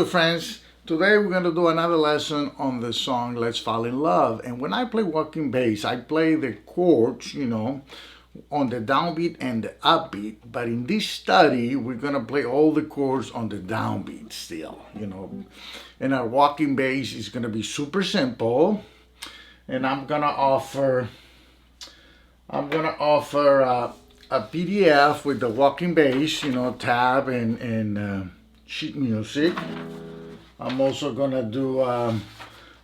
YouTube friends, today we're going to do another lesson on the song Let's Fall in Love. And when I play walking bass, I play the chords, on the downbeat and the upbeat. But in this study, we're going to play all the chords on the downbeat still, And our walking bass is going to be super simple. And I'm going to offer a PDF with the walking bass, tab and sheet music. I'm also gonna do, I'm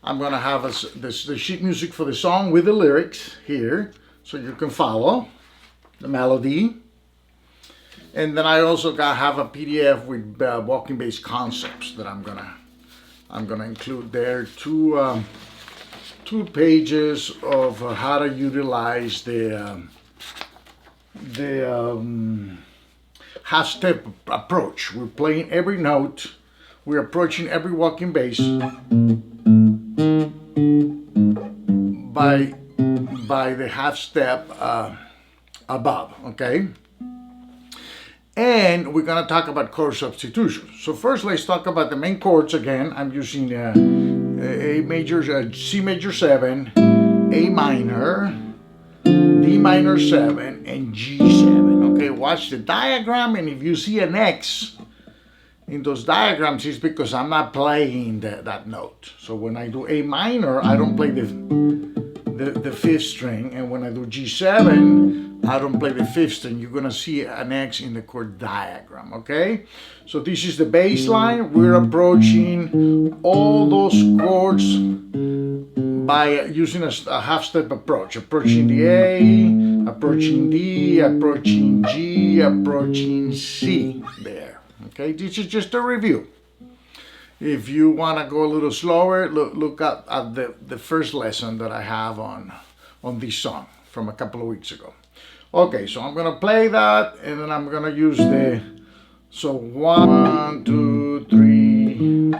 gonna have the sheet music for the song with the lyrics here, so you can follow the melody. And then I also have a PDF with walking bass concepts that I'm gonna include there. Two pages of how to utilize the half-step approach. We're playing every note. We're approaching every walking bass by the half-step above, okay? And we're gonna talk about chord substitution. So first, let's talk about the main chords again. I'm using A major, C major 7, A minor, D minor 7, and G7. Okay, watch the diagram, and if you see an X in those diagrams, it's because I'm not playing that note. So when I do A minor, I don't play the fifth string, and when I do G7, I don't play the fifth string. You're gonna see an X in the chord diagram, okay? So this is the bass line. We're approaching all those chords by using a half-step approach. Approaching the A, approaching D, approaching G, approaching C there. Okay, this is just a review. If you want to go a little slower, look at the first lesson that I have on this song from a couple of weeks ago. Okay, so I'm going to play that, and then I'm going to use so 1, 2, 3.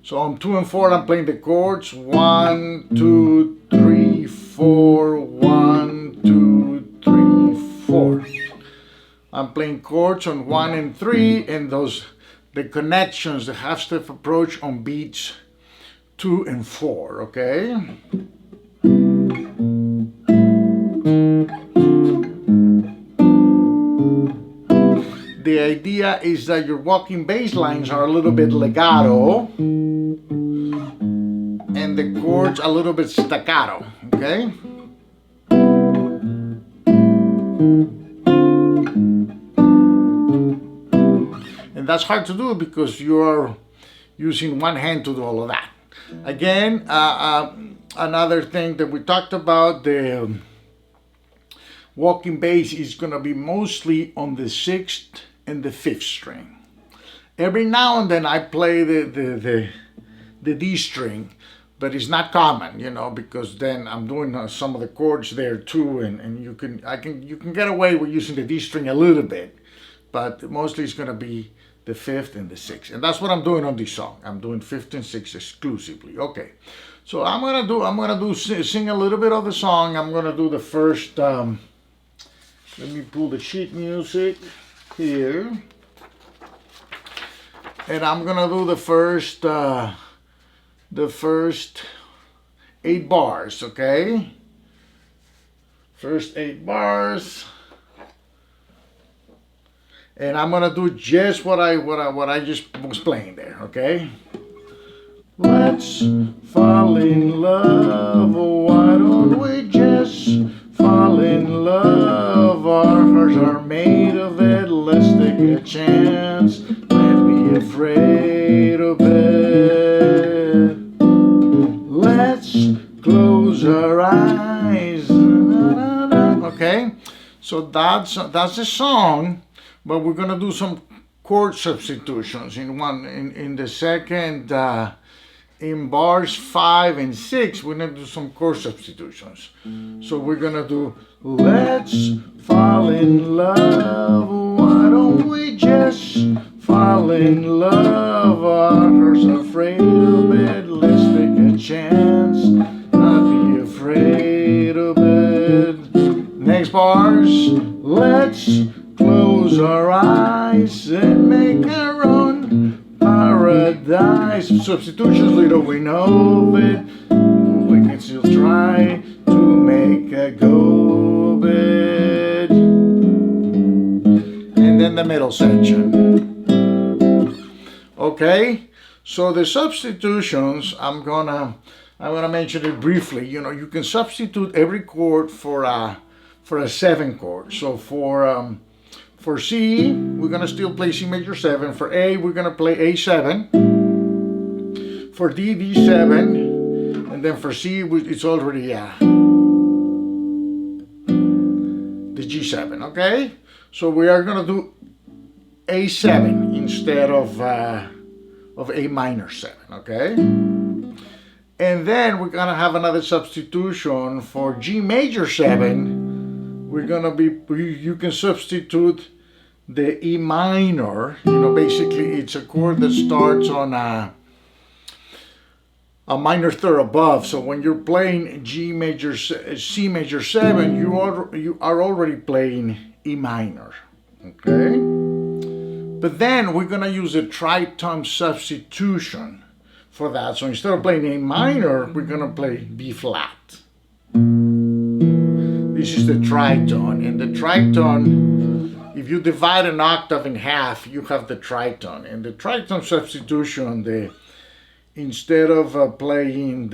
So on 2 and 4, I'm playing the chords. 1, 2, 3, 4, 1, 2, 3, 4. I'm playing chords on 1 and 3, and the connections, the half-step approach on beats 2 and 4, okay? The idea is that your walking bass lines are a little bit legato, and the chords a little bit staccato, okay? And that's hard to do because you're using one hand to do all of that. Again, another thing that we talked about, the walking bass is going to be mostly on the 6th and the 5th string. Every now and then I play the D string, but it's not common, because then I'm doing some of the chords there too, and you can get away with using the D string a little bit, but mostly it's going to be the 5th and the 6th, and that's what I'm doing on this song. I'm doing 5th and 6th exclusively. Okay, so I'm gonna sing a little bit of the song. I'm gonna do the first. Let me pull the sheet music here, and I'm gonna do the first 8 bars. Okay, first 8 bars. And I'm gonna do just what I just was playing there, okay? Let's fall in love, why don't we just fall in love? Our hearts are made of it, let's take a chance, don't be afraid of it. Let's close our eyes, okay? So that's the song. But we're gonna do some chord substitutions in the second, in bars 5 and 6. We're gonna do some chord substitutions. So we're gonna do let's fall in love. Why don't we just fall in love? Our hearts are afraid of it. Let's take a chance, not be afraid of it. Next bars, let's close our eyes. substitutions, little we know it. We can still try to make a go of it. And then the middle section. Okay, so the substitutions, I'm gonna mention it briefly. You know, you can substitute every chord for a 7 chord. So for C, we're gonna still play C major 7. For A, we're gonna play A7. For D, D7, and then for C, it's already the G7. Okay, so we are gonna do A7 instead of A minor 7. Okay, and then we're gonna have another substitution for G major 7. You can substitute the E minor. You know, basically it's a chord that starts on a minor third above. So when you're playing C major 7, you are already playing E minor. Okay, but then we're gonna use a tritone substitution for that. So instead of playing A minor, we're gonna play B flat. This is the tritone, and the tritone, if you divide an octave in half, you have the tritone. And the tritone substitution, instead of playing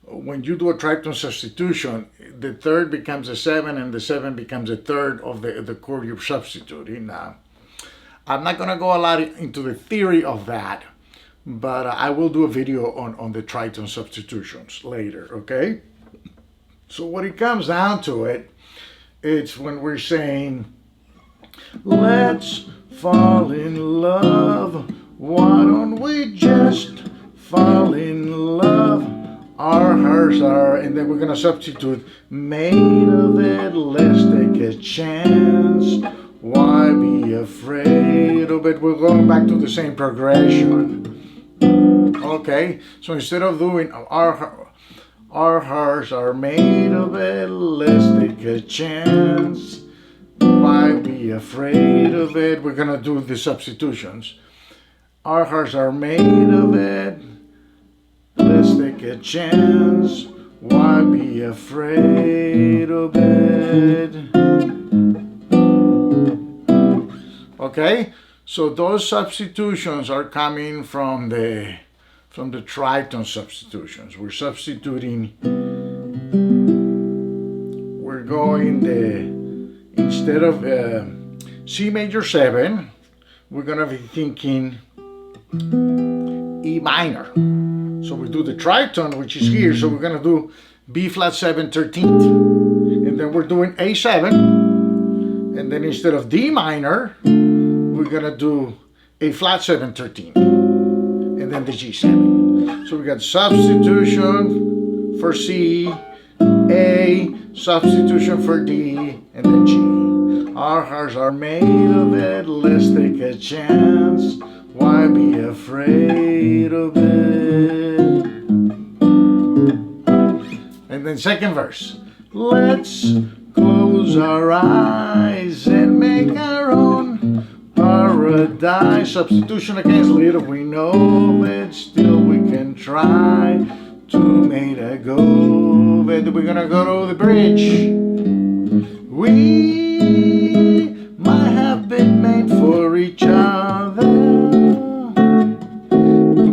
when you do a tritone substitution, the third becomes a 7 and the 7 becomes a third of the chord you're substituting. Now, I'm not going to go a lot into the theory of that, but I will do a video on the tritone substitutions later, okay? So what it comes down to it's when we're saying, let's fall in love. Why don't we just fall in love? Our hearts are, and then we're gonna substitute made of it. Let's take a chance. Why be afraid of it? We're going back to the same progression. Okay, so instead of doing our hearts are made of it, let's take a chance. Why be afraid of it? We're gonna do the substitutions. Our hearts are made of it, let's take a chance. Why be afraid of it? Okay, so those substitutions are coming from the tritone substitutions. We're substituting, we're going instead of C major 7, we're gonna be thinking E minor. So we do the tritone, which is here, so we're gonna do B flat 7 13th. And then we're doing A7, and then instead of D minor, we're gonna do A flat 7 13th. And then the G7. So we got substitution for C, A, substitution for D, and then G. Our hearts are made of it, let's take a chance. Why be afraid of it? And then second verse. Let's close our eyes and make our own paradise. Substitution against little we know it, still we can try to make a go of it. We're gonna go to the bridge. We might have been made for each other,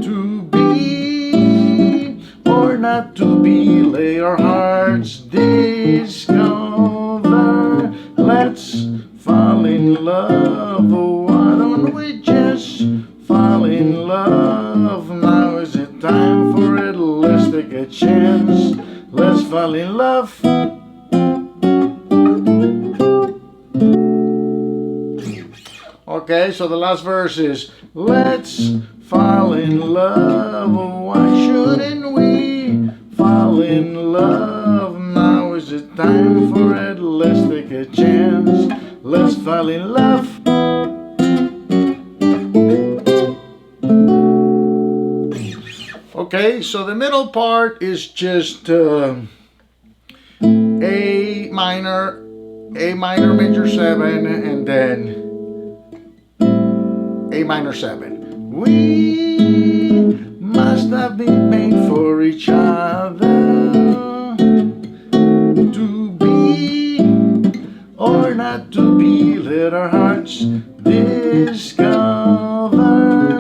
to be or not to be, lay our hearts discover. Let's fall in love. Why don't we just fall in love? Now is the time for it. Let's take a chance. Let's fall in love. Okay, so the last verse is, let's fall in love. Why shouldn't we fall in love? Now is the time for it. Let's take a chance. Let's fall in love. Okay, so the middle part is just A minor major 7, and then A minor 7. We must have been made for each other, to be or not to be. Let our hearts discover.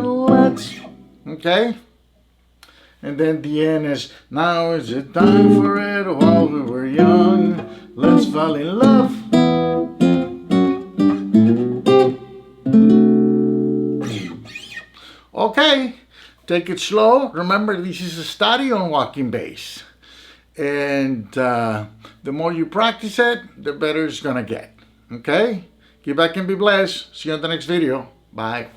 Let's, okay? And then the end is, now is it time for it while we were young. Let's fall in love. Okay, take it slow. Remember, this is a study on walking bass. And the more you practice it, the better it's gonna get. Okay? Get back and be blessed. See you on the next video. Bye.